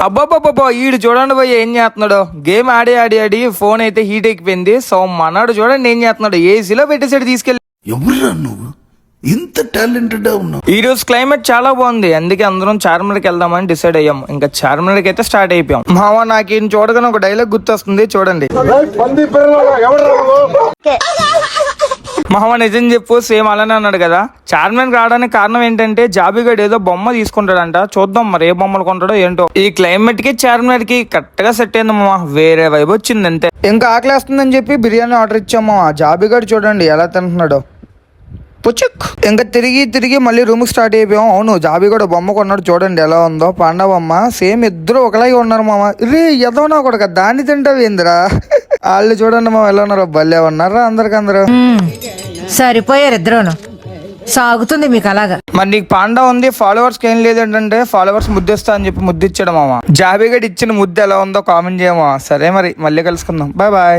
అబ్బాబ్బాబ్బా ఈడు చూడండి భయ్య ఏం చేస్తున్నాడు. గేమ్ ఆడి ఆడి ఆడి ఫోన్ అయితే హీట్ ఎక్కిపోయింది. సో మన్నాడు చూడండి ఏం చేస్తున్నాడు, ఏసీలో పెట్టేసాడు తీసుకెళ్ళి. ఎవరురా నువ్వు ఇంత టాలెంటెడ్ ఉన్నావు? ఈ రోజు క్లైమేట్ చాలా బాగుంది, అందుకే అందరం చార్మినార్కి వెళ్దామని డిసైడ్ అయ్యాం. ఇంకా చార్మినార్కి అయితే స్టార్ట్ అయిపోయాం. మావా నాకు ఈయన చూడగానే ఒక డైలాగ్ గుర్తొస్తుంది, చూడండి. మామ నిజం చెప్పు, సేమ్ అలానే అన్నాడు కదా. చార్మినార్కి రావడానికి కారణం ఏంటంటే జాబిగడ్ ఏదో బొమ్మ తీసుకుంటాడంట. చూద్దాం మరి ఏ బొమ్మలు కొంటాడో ఏంటో. ఈ క్లైమేట్ కి చార్మినార్ కి కరెక్ట్ గా సెట్ అయింది మామ, వేరే వైబ్ వచ్చింది అంతే. ఇంకా ఆకలేస్తుందని చెప్పి బిర్యానీ ఆర్డర్ ఇచ్చాం మామ. జాబిగడ్ చూడండి ఎలా తింటున్నాడు. పుచ్చుక్. ఇంకా తిరిగి తిరిగి మళ్ళీ రూమ్ స్టార్ట్ అయిపోయాం. అవును జాబీ కూడా బొమ్మ కొన్నాడు, చూడండి ఎలా ఉందో. పాండా బొమ్మ సేమ్, ఇద్దరు ఒకలాగే ఉన్నారు మామ. రే ఎదవనా కొడక దాన్ని తింటావు ఏందిరా. వాళ్ళు చూడండి మామ ఎలా ఉన్నారు, భలే ఉన్నారా అందరికందరూ. సరిపోయారు ఇద్దరును, సాగుతుంది మీకు అలాగా. మరి నీకు పాండా ఉంది, ఫాలోవర్స్ ఏం లేదంటే ఫాలోవర్స్ ముద్దిస్తా అని చెప్పి ముద్దిచ్చాడు మామ. జాబీగడ్ ఇచ్చిన ముద్దు ఎలా ఉందో కామెంట్ చేయమా. సరే మరి మళ్ళీ కలుసుకుందాం, బాయ్ బాయ్.